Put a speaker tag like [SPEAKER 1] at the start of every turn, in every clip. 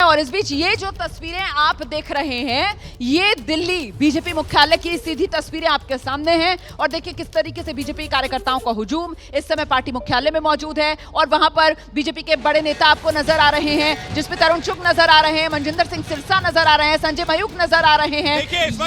[SPEAKER 1] और इस बीच ये जो तस्वीरें आप देख रहे हैं ये दिल्ली बीजेपी मुख्यालय की सीधी तस्वीरें आपके सामने हैं और देखिए किस तरीके से बीजेपी कार्यकर्ताओं का हुजूम इस समय पार्टी मुख्यालय में मौजूद है और वहां पर बीजेपी के बड़े नेता आपको नजर आ रहे हैं, जिसमें तरुण चुग नजर आ रहे हैं, मनजिंदर सिंह सिरसा नजर आ रहे हैं, संजय मयूख नजर आ रहे हैं।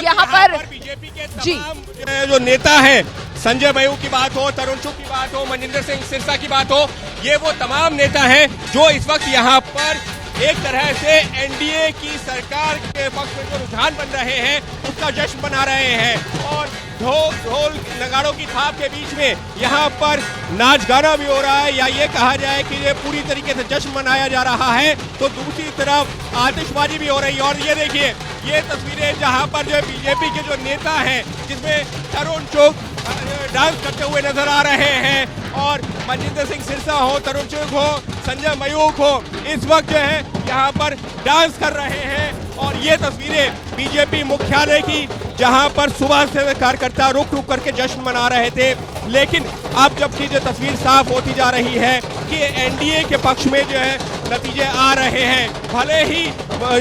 [SPEAKER 1] यहाँ पर
[SPEAKER 2] बीजेपी के तमाम जो नेता हैं, संजय मयूख की बात हो, तरुण चुग की बात हो, मनजिंदर सिंह सिरसा की बात हो, ये वो तमाम नेता हैं जो इस वक्त यहाँ पर एक तरह से एनडीए की सरकार के पक्ष में जो रुझान बन रहे हैं उसका जश्न मना रहे हैं और ढोल नगाड़ों की थाप के बीच में यहाँ पर नाच गाना भी हो रहा है या ये कहा जाए कि ये पूरी तरीके से जश्न मनाया जा रहा है, तो दूसरी तरफ आतिशबाजी भी हो रही है। और ये देखिए ये तस्वीरें जहाँ पर जो बीजेपी के जो नेता हैं जिसमें तरुण चुग डांस करते हुए नजर आ रहे हैं और मनजिंदर सिंह सिरसा हो, तरुण चुग हो, संजय मयूख हो, इस वक्त जो है यहाँ पर डांस कर रहे हैं। और ये तस्वीरें बीजेपी मुख्यालय की जहां पर सुबह से कार्यकर्ता रुक रुक करके जश्न मना रहे थे, लेकिन अब जबकि जो तस्वीर साफ होती जा रही है कि एनडीए के पक्ष में जो है नतीजे आ रहे हैं, भले ही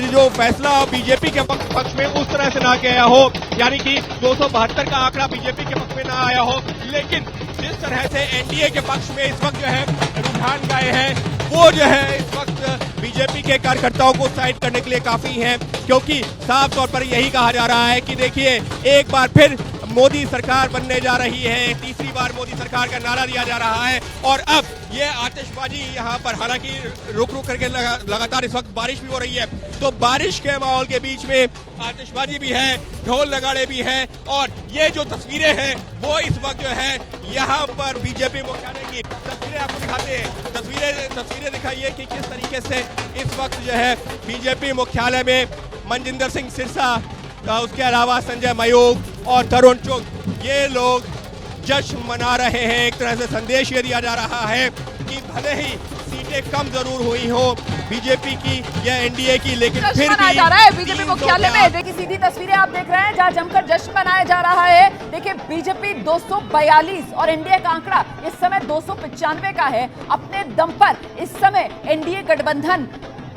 [SPEAKER 2] जो फैसला बीजेपी के पक्ष में उस तरह से ना गया हो, यानी कि 272 का आंकड़ा बीजेपी के पक्ष में ना आया हो, लेकिन जिस तरह से एनडीए के पक्ष में इस वक्त जो है रुझान गए हैं वो जो है इस वक्त बीजेपी के कार्यकर्ताओं को साइड करने के लिए काफी है, क्योंकि साफ तौर पर यही कहा जा रहा है कि देखिए एक बार फिर मोदी सरकार बनने जा रही है, तीसरी बार मोदी सरकार का नारा दिया जा रहा है। और अब ये आतिशबाजी यहाँ पर, हालांकि रुक रुक करके लगातार इस वक्त बारिश भी हो रही है, तो बारिश के माहौल के बीच में आतिशबाजी भी है, ढोल नगाड़े भी है और ये जो तस्वीरें हैं वो इस वक्त जो है यहाँ पर बीजेपी मुख्यालय की तस्वीरें आपको दिखाते हैं। तस्वीरें दिखाइए कि किस तरीके से इस वक्त जो है बीजेपी मुख्यालय में मनजिंदर सिंह सिरसा, उसके अलावा संजय मयूख और तरुण चुग, ये लोग जश्न मना रहे हैं। एक तरह से संदेश ये दिया जा रहा है कि भले ही सीटें कम जरूर हुई हो बीजेपी की या एनडीए की, लेकिन फिर भी
[SPEAKER 1] जा रहा है बीजेपी मुख्यालय में। देखिए सीधी तस्वीरें आप देख रहे हैं जहां जमकर जश्न मनाया जा रहा है। देखिए बीजेपी 242 और एनडीए का आंकड़ा इस समय 295 का है। अपने दम पर इस समय एनडीए गठबंधन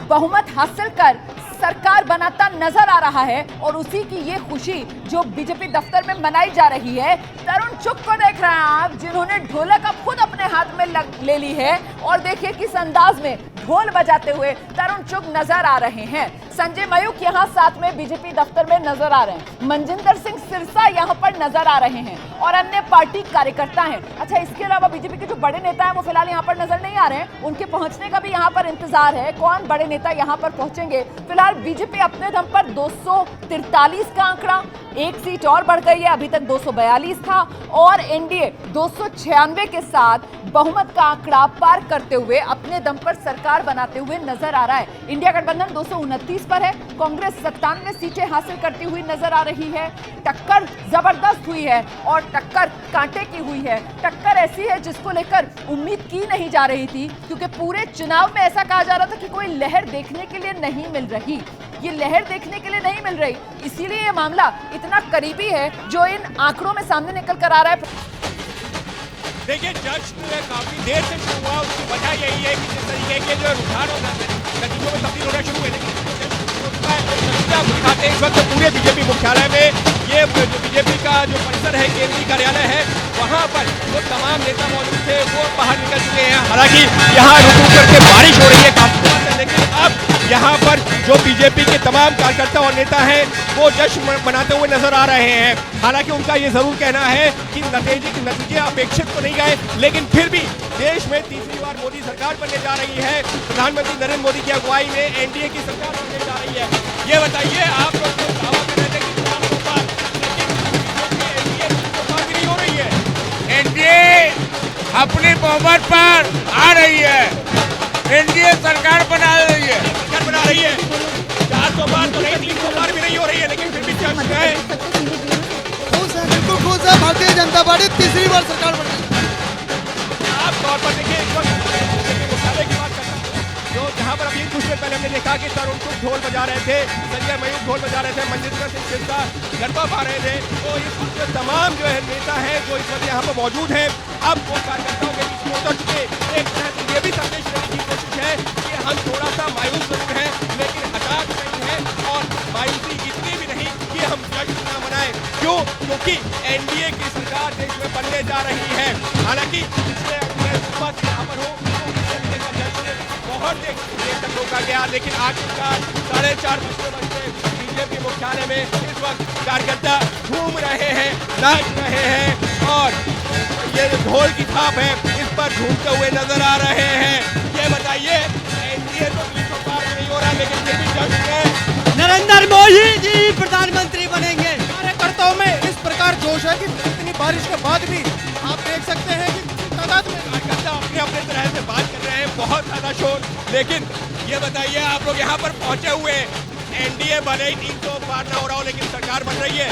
[SPEAKER 1] बहुमत हासिल कर सरकार बनाता नजर आ रहा है और उसी की ये खुशी जो बीजेपी दफ्तर में मनाई जा रही है। तरुण चुग को देख रहे हैं आप, जिन्होंने ढोलक अब खुद अपने हाथ में ले ली है और देखिए किस अंदाज में ढोल बजाते हुए तरुण चुग नजर आ रहे हैं। संजय मयूख यहाँ साथ में बीजेपी दफ्तर में नजर आ रहे हैं, मनजिंदर सिंह सिरसा यहाँ पर नजर आ रहे हैं और अन्य पार्टी कार्यकर्ता हैं। अच्छा, इसके अलावा बीजेपी के जो बड़े नेता हैं वो फिलहाल यहाँ पर नजर नहीं आ रहे हैं, उनके पहुंचने का भी यहाँ पर इंतजार है। कौन बड़े नेता यहाँ पर पहुंचेंगे? फिलहाल बीजेपी अपने दम पर 243 का आंकड़ा, एक सीट और बढ़ गई है, अभी तक 242 था और एनडीए 296 के साथ बहुमत का आंकड़ा पार करते हुए अपने दम पर सरकार बनाते हुए नजर आ रहा है। इंडिया गठबंधन 229 पर है, कांग्रेस 97 सीटें हासिल करती हुई नजर आ रही है। टक्कर जबरदस्त हुई है और टक्कर कांटे की हुई है। टक्कर ऐसी है जिसको लेकर उम्मीद की नहीं जा रही थी, क्योंकि पूरे चुनाव में ऐसा कहा जा रहा था कि कोई लहर देखने के लिए नहीं मिल रही, ये लहर देखने के लिए नहीं मिल रही, इसीलिए ये मामला इतना करीबी है जो इन आंकड़ों में सामने निकल कर आ रहा है।
[SPEAKER 2] देखिए जश्न काफी देर से शुरू हुआ, उसकी वजह यही है कि जिस तरीके के जो रुझान नतीजों में तब्दील होना शुरू हुए, दिखाते हैं इस वक्त पूरे बीजेपी मुख्यालय में ये जो बीजेपी का जो परिसर है, केंद्रीय कार्यालय है, वहाँ पर जो तमाम नेता मौजूद थे वो बाहर निकल चुके हैं। हालांकि यहाँ रुक रुक करके बारिश हो रही है काफी, लेकिन अब यहाँ पर जो बीजेपी के तमाम कार्यकर्ता और नेता हैं वो जश्न मनाते हुए नजर आ रहे हैं। हालांकि उनका ये जरूर कहना है कि नतीजे अपेक्षित तो नहीं गए, लेकिन फिर भी देश में तीसरी बार मोदी सरकार बनने जा रही है। प्रधानमंत्री नरेंद्र मोदी की अगुवाई में एनडीए की सरकार बनने जा रही है। ये बताइए, आप लोग तो दावा कर रहे थे कि नहीं हो रही है,
[SPEAKER 3] एनडीए अपनी बहुमत पर आ रही है, एनडीए सरकार बना रही है,
[SPEAKER 2] 400 बार तो नहीं, 300 बार भी नहीं हो रही है, लेकिन फिर भी चर्च है।
[SPEAKER 4] बिल्कुल खुश है, भारतीय जनता पार्टी तीसरी बार सरकार बन रही है।
[SPEAKER 2] आप तौर पर देखिए इस वक्त मुख्यालय की बात करता हूं, जो जहां पर अभी कुछ देर पहले हमने देखा कि तरुण चुग ढोल बजा रहे थे, संजय मयूख ढोल बजा रहे थे, मनजिंदर सिंह सिरसा गरबा पा रहे थे, तो इस वक्त तमाम जो है नेता हैं जो इस वक्त यहाँ पर मौजूद हैं, अब वो कार्यकर्ताओं के बीच में उतर चुके। एक तरह से ये भी संदेश देने की कोशिश है कि हम थोड़ा सा मायूस जरूर हैं, लेकिन कि एनडीए की सरकार देश में बनने जा रही है। हालांकि पिछले सुबह से यहाँ पर हो बहुत देर तक रोका गया, लेकिन आखिरकार 4:30 बजते बीजेपी मुख्यालय में इस वक्त कार्यकर्ता घूम रहे हैं, नाच रहे हैं और ये जो ढोल की थाप है इस पर झूमते हुए नजर आ रहे हैं। ये बताइए, एनडीए तो 300 पार नहीं हो रहा, लेकिन ये भी जश्न है।
[SPEAKER 4] नरेंद्र मोदी जी प्रधानमंत्री बनेंगे। कार्यकर्ताओं में इस प्रकार जोश है कि इतनी बारिश के बाद भी आप देख सकते हैं कि तादाद में
[SPEAKER 2] कार्यकर्ता अपने अपने तरह से बात कर रहे हैं, बहुत ज्यादा शोर। लेकिन ये बताइए, आप लोग यहाँ पर पहुंचे हुए, एनडीए भले ही 300 पार ना हो रहा हो, लेकिन सरकार बन रही है।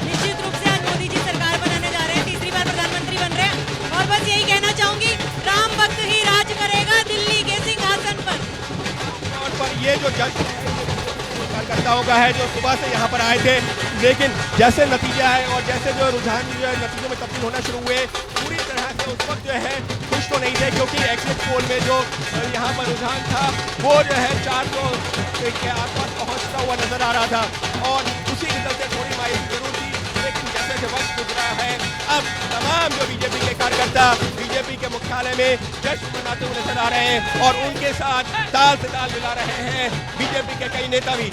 [SPEAKER 5] निश्चित रूप से आज मोदी जी सरकार बनाने जा रहे हैं, तीसरी बार प्रधानमंत्री बन रहे हैं और बस यही कहना चाहूंगी, राम भक्त ही राज करेगा दिल्ली के सिंहासन पर।
[SPEAKER 2] और पर ये जो जश्न है कार्यकर्ताओं का है जो सुबह से यहाँ पर आए थे, लेकिन जैसे नतीजा है और जैसे जो रुझान जो है नतीजों में तब्दील होना शुरू हुए, पूरी तरह से उस वक्त जो है खुश तो नहीं थे, क्योंकि एग्जिट पोल में जो यहाँ पर रुझान था वो जो है 400 के आसपास पहुँचता हुआ नजर आ रहा था और उसी के चलते थोड़ी मायूसी जरूर थी। लेकिन जैसे जैसे वक्त गुजरा है, अब तमाम जो बीजेपी के कार्यकर्ता बीजेपी के मुख्यालय में जश्न मनाते हुए नजर आ रहे हैं और उनके साथ ताल से ताल मिला रहे हैं बीजेपी के कई नेता भी।